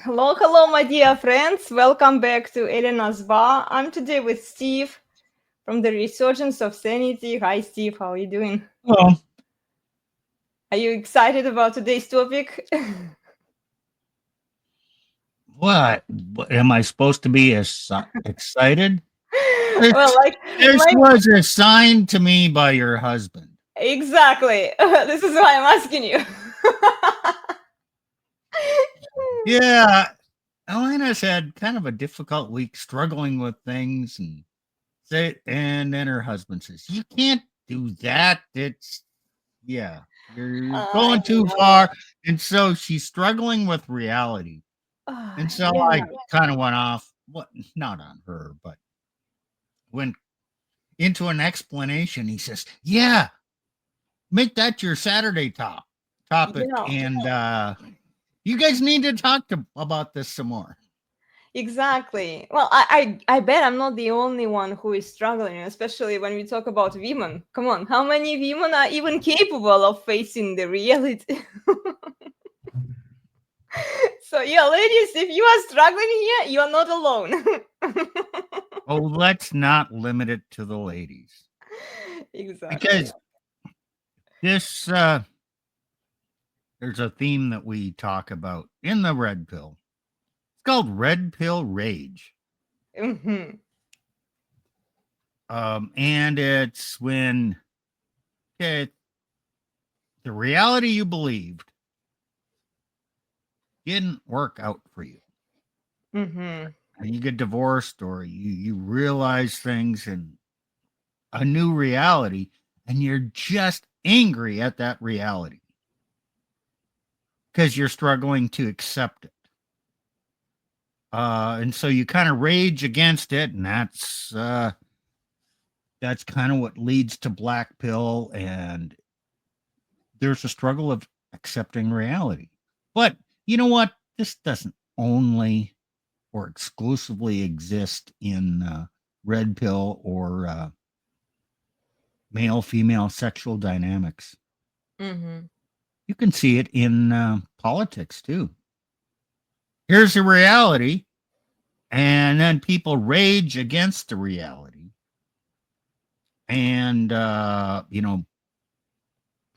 Hello, hello, my dear friends. Welcome back to Elena's Bar. I'm today with Steve from the Resurgence of Sanity. Hi, Steve. How are you doing? Well, Are you excited about today's topic? what am I supposed to be excited? Well, This, this like was assigned to me by your husband. exactly. This is why I'm asking you. Yeah, Elena's had kind of a difficult week struggling with things and then her husband says, "You can't do that. You're I going too know. far." And so she's struggling with reality. And so Yeah. I kind of went off, what not on her, but went into an explanation. He says, "Yeah, make that your Saturday topic, Yeah. and you guys need to talk about this some more." Exactly. Well, I bet I'm not the only one who is struggling, especially when we talk about women. Come on, how many women are even capable of facing the reality? So, yeah, ladies, if you are struggling here, you are not alone. Oh, let's not limit it to the ladies, Exactly. because this there's a theme that we talk about in the red pill. It's called red pill rage. Hmm. And it's when, okay, the reality you believed didn't work out for you. Hmm. And you get divorced, or you realize things in a new reality, and you're just angry at that reality because you're struggling to accept it. And so you kind of rage against it, and that's kind of what leads to black pill. And there's a struggle of accepting reality. But you know what? This doesn't only or exclusively exist in red pill or male female sexual dynamics. Hmm. You can see it in politics too. Here's the reality, and then people rage against the reality, and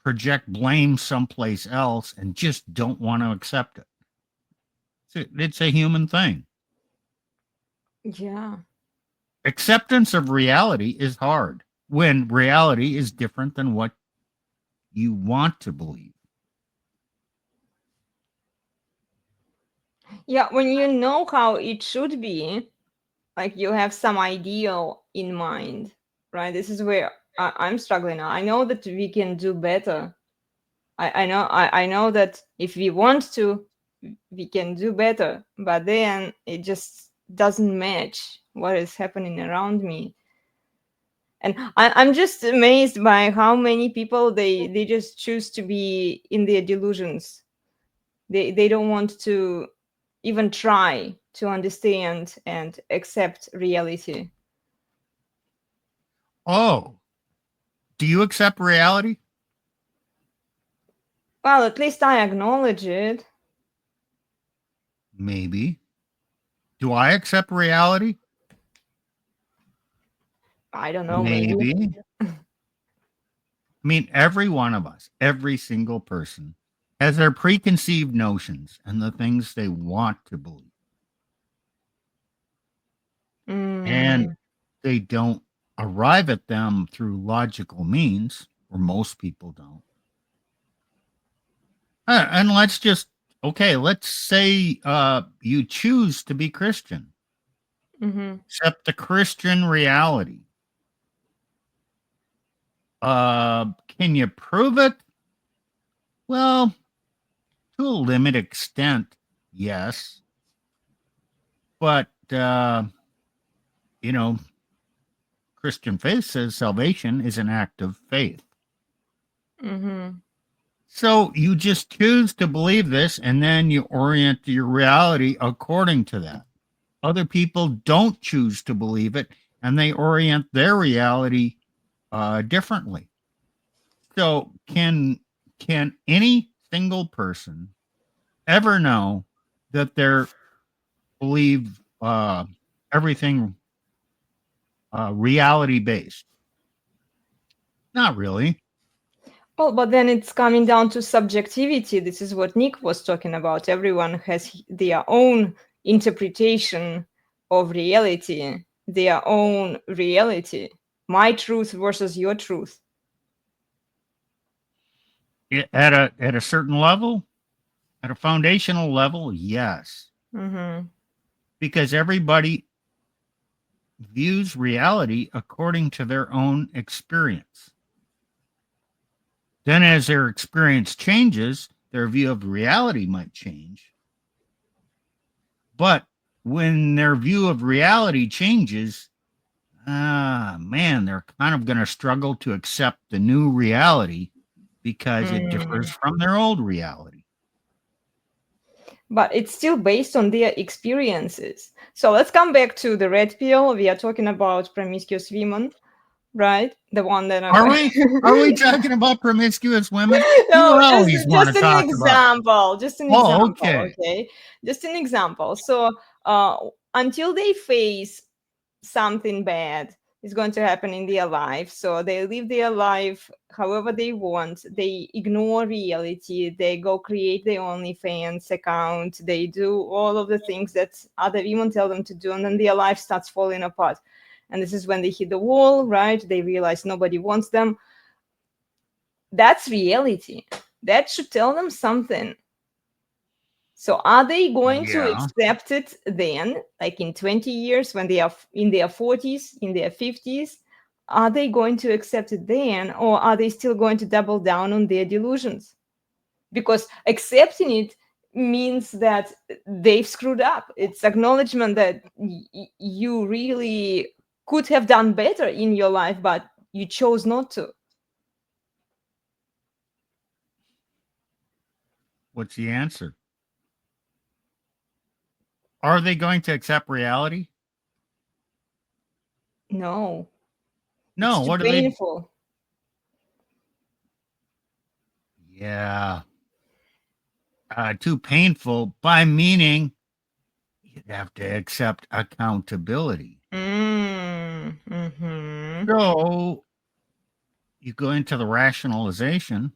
project blame someplace else, and just don't want to accept it. It's a human thing. Yeah. Acceptance of reality is hard when reality is different than what you want to believe. Yeah, when you know how it should be, like you have some ideal in mind, right? This is where I'm struggling now. I know that we can do better. I know that if we want to, we can do better, but then it just doesn't match what is happening around me. And I'm just amazed by how many people they just choose to be in their delusions. They don't want to even try to understand and accept reality. Oh, do you accept reality? Well, at least I acknowledge it. Maybe. Do I accept reality? I don't know, maybe. Maybe. I mean, every one of us, every single person, has their preconceived notions and the things they want to believe. And Mm, they don't arrive at them through logical means, or most people don't. And let's say you choose to be Christian, mm-hmm. accept the Christian reality. Can you prove it? Well, to a limited extent, yes. But, you know, Christian faith says salvation is an act of faith. Mm-hmm. So you just choose to believe this, and then you orient your reality according to that. Other people don't choose to believe it, and they orient their reality differently. So can any single person ever know that they're believe everything reality based. Not really. Well, but then it's coming down to subjectivity. This is what Nick was talking about. Everyone has their own interpretation of reality, their own reality. My truth versus your truth. At a certain level, at a foundational level, yes, Mm-hmm. because everybody views reality according to their own experience. Then, as their experience changes, their view of reality might change. But when their view of reality changes, man, they're kind of going to struggle to accept the new reality because it differs from their old reality. But it's still based on their experiences. So let's come back to the red pill. We are talking about promiscuous women, right? The one that Are we talking about promiscuous women? No, You always want to just an talk about. example. Just an Oh, example. okay. Okay, just an example. So until they face something bad is going to happen in their life, so they live their life however they want. They ignore reality. They go create their OnlyFans account. They do all of the things that other women tell them to do, and then their life starts falling apart. And this is when they hit the wall, right? They realize nobody wants them. That's reality. That should tell them something. So are they going to Yeah. accept it then, like in 20 years when they are in their 40s, in their 50s? Are they going to accept it then, or are they still going to double down on their delusions? Because accepting it means that they've screwed up. It's acknowledgement that you really could have done better in your life, but you chose not to. What's the answer? Are they going to accept reality? No, No. it's too What are they? painful. Yeah. Too painful by meaning you'd have to accept accountability. Mm-hmm. So you go into the rationalization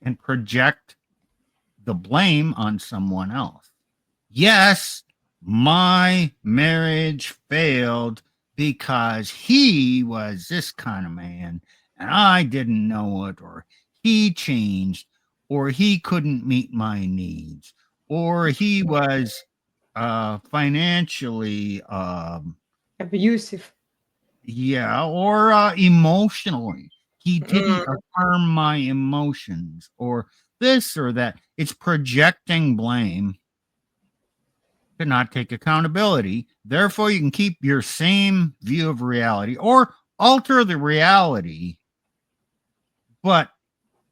and project the blame on someone else. Yes, my marriage failed because he was this kind of man and I didn't know it, or he changed, or he couldn't meet my needs, or he was financially Abusive. yeah, or emotionally. He didn't Mm. affirm my emotions, or this or that. It's projecting blame to not take accountability. Therefore, you can keep your same view of reality or alter the reality, but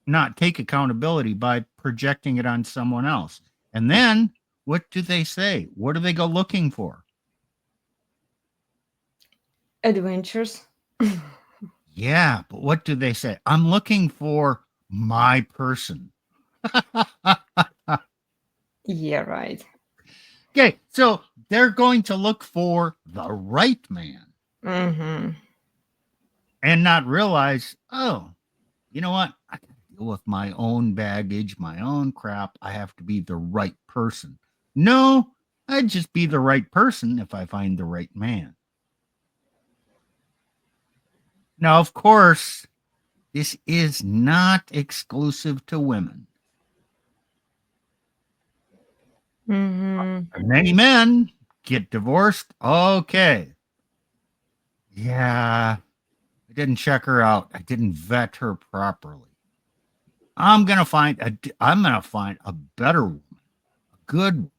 not take accountability by projecting it on someone else. And then what do they say? What do they go looking for? Adventures. Yeah, but what do they say? I'm looking for my person. Yeah, right. Okay, so they're going to look for the right man Mm-hmm. and not realize, oh, you know what? I can deal with my own baggage, my own crap. I have to be the right person. No, I'd just be the right person if I find the right man. Now, of course, this is not exclusive to women. Mm-hmm. Many men get divorced. Okay. Yeah, I didn't check her out. I didn't vet her properly. I'm gonna find a better woman, a good woman,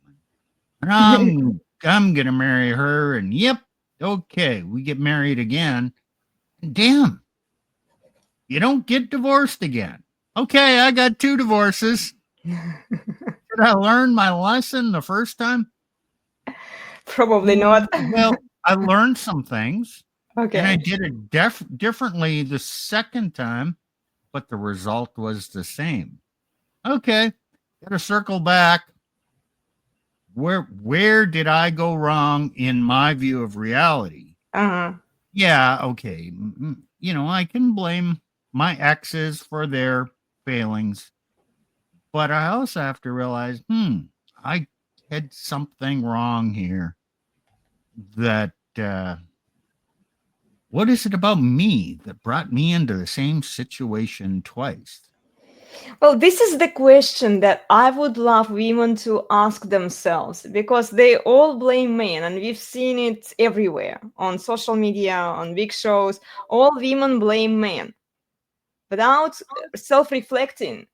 and I'm gonna marry her. And yep, okay, we get married again. Damn, you don't get divorced again. Okay, I got 2 divorces. Did I learn my lesson the first time? Probably not. Well, I learned some things, and I Okay. did it differently the second time, but the result was the same. Okay, got to circle back. where did I go wrong in my view of reality? Uh-huh. Yeah, okay. I can blame my exes for their failings, but I also have to realize, I had something wrong here. That what is it about me that brought me into the same situation twice? Well, this is the question that I would love women to ask themselves, because they all blame men, and we've seen it everywhere on social media, on big shows. All women blame men without self reflecting.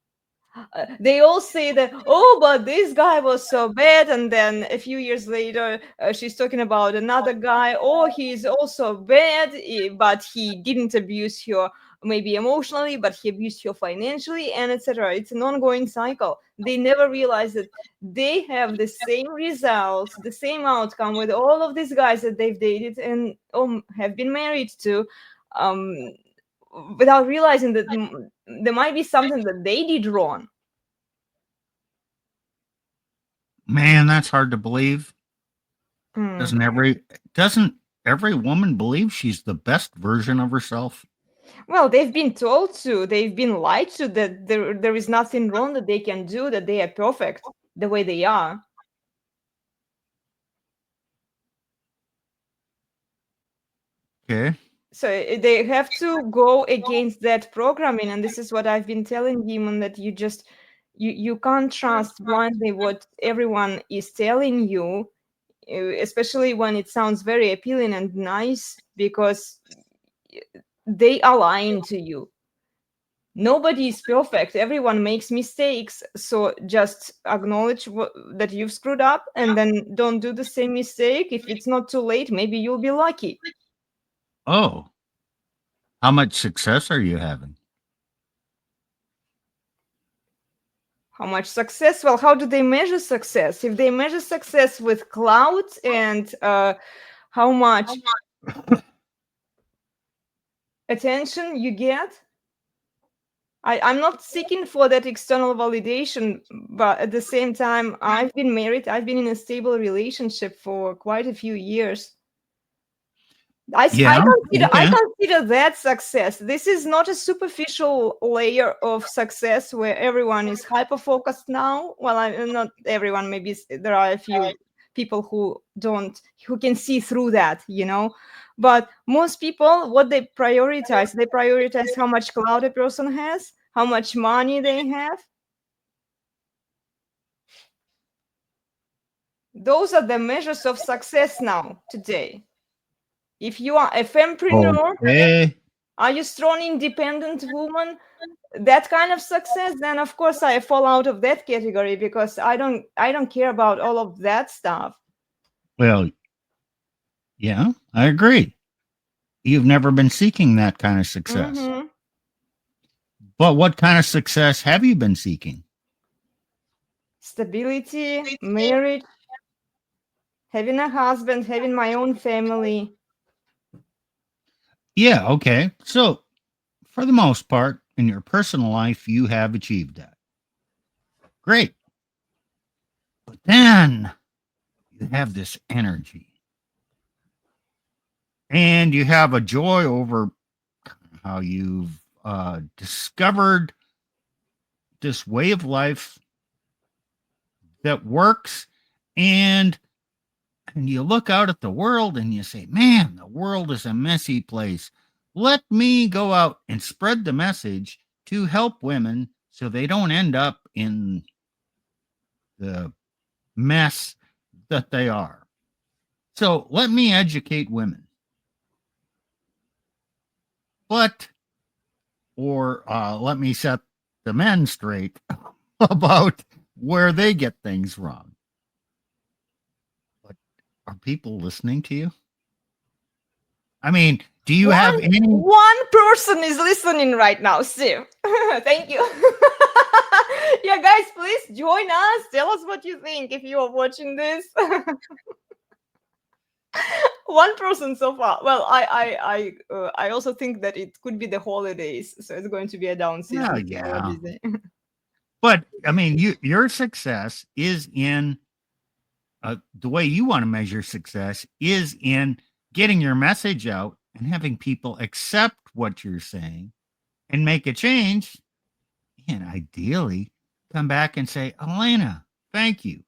They all say that, oh, but this guy was so bad, and then a few years later she's talking about another guy, oh, he's also bad, but he didn't abuse her maybe emotionally, but he abused her financially, and etc. It's an ongoing cycle. They never realize that they have the same results, the same outcome with all of these guys that they've dated and have been married to, um, without realizing that there might be something that they did wrong. Man, that's hard to believe. Mm. Doesn't every woman believe she's the best version of herself? Well, they've been told to, they've been lied to that there is nothing wrong that they can do, that they are perfect the way they are. Okay. So they have to go against that programming, and this is what I've been telling women, that you can't trust blindly what everyone is telling you, especially when it sounds very appealing and nice, because they are lying to you. Nobody is perfect, everyone makes mistakes, so just acknowledge that you've screwed up, and then don't do the same mistake. If it's not too late, maybe you'll be lucky. Oh, how much success are you having? How much success? Well, how do they measure success? If they measure success with clout and how much attention you get, I'm not seeking for that external validation, but at the same time, I've been married, I've been in a stable relationship for quite a few years. Yeah. I Okay. consider that success. This is not a superficial layer of success where everyone is hyper focused now. Well, not everyone. Maybe there are a few people who can see through that, But most people, what they prioritize how much clout a person has, how much money they have. Those are the measures of success now today. If you are a fempreneur, Okay. are you strong, independent woman? That kind of success, then of course I fall out of that category, because I don't care about all of that stuff. Well, yeah, I agree. You've never been seeking that kind of success. Hmm. But what kind of success have you been seeking? Stability, marriage, having a husband, having my own family. Yeah, okay. So, for the most part, in your personal life, you have achieved that. Great. But then you have this energy and you have a joy over how you've discovered this way of life that works, and you look out at the world and you say, man, the world is a messy place. Let me go out and spread the message to help women so they don't end up in the mess that they are. So let me educate women. But, or let me set the men straight about where they get things wrong. But are people listening to you? I mean, do you have any? One person is listening right now, Steve. Thank you. Yeah, guys, please join us, tell us what you think if you are watching this. One person so far. Well, I also think that it could be the holidays, so it's going to be a down season. Well, People are yeah. busy. But I mean, your success is in the way you want to measure success is in getting your message out and having people accept what you're saying and make a change. And ideally, come back and say, Elena, thank you.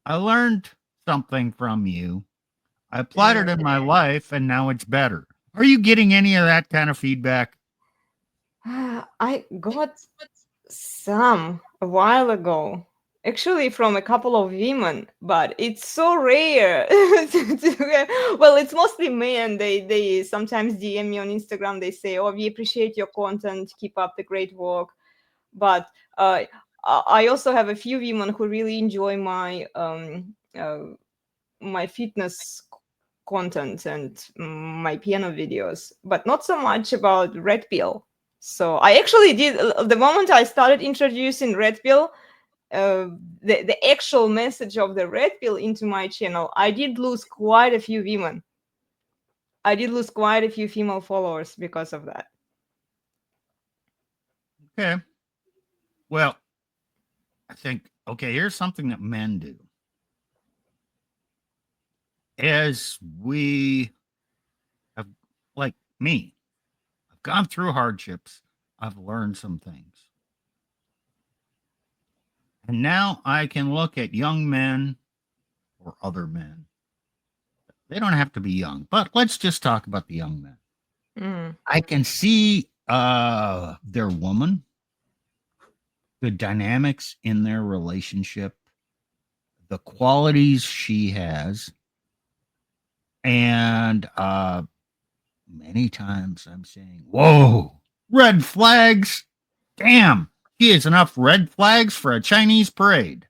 I learned something from you. I applied it in my life and now it's better. Are you getting any of that kind of feedback? I got some a while ago, actually from a couple of women, but it's so rare. Well, it's mostly men. They sometimes DM me on Instagram. They say, "Oh, we appreciate your content. Keep up the great work." But I also have a few women who really enjoy my fitness content and my piano videos, but not so much about Red Pill. So I actually did, the moment I started introducing Red Pill, the actual message of the Red Pill into my channel, I did lose quite a few women. I did lose quite a few female followers because of that. Okay. Well, I think, okay, here's something that men do. As we have, like me, I've gone through hardships, I've learned some things. And now I can look at young men or other men. They don't have to be young, but let's just talk about the young men. I can see their woman, the dynamics in their relationship, the qualities she has, and many times I'm saying, whoa, red flags. Damn, he has enough red flags for a Chinese parade.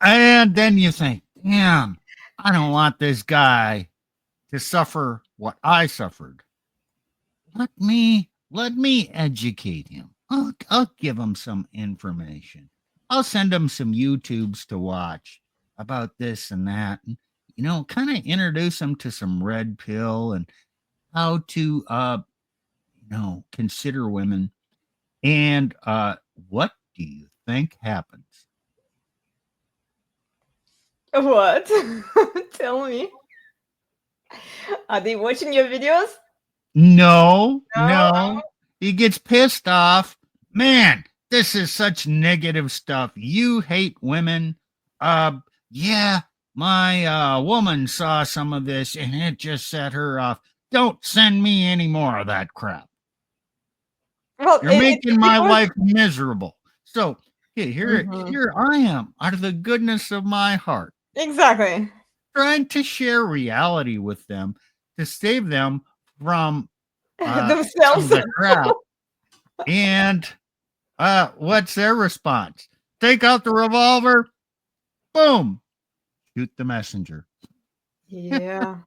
And then you think, damn, I don't want this guy to suffer what I suffered. Let me educate him. I'll give him some information. I'll send him some YouTubes to watch about this and that. And, kind of introduce him to some red pill and how to consider women. And what do you think happens? What? Tell me. Are they watching your videos? No. He gets pissed off. Man, this is such negative stuff. You hate women. Yeah, my woman saw some of this and it just set her off. Don't send me any more of that crap. Well, you're making my life miserable. So here I am, out of the goodness of my heart. Exactly. Trying to share reality with them to save them from themselves. the crap. And what's their response? Take out the revolver, boom, shoot the messenger. Yeah.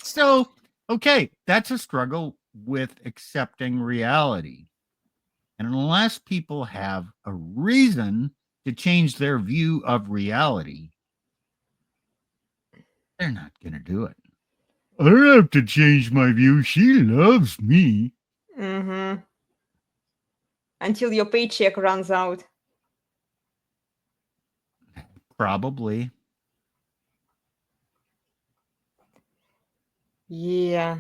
So, okay, that's a struggle with accepting reality. And unless people have a reason to change their view of reality, they're not going to do it. I don't have to change my view. She loves me. Mm-hmm. Until your paycheck runs out. Probably. Yeah.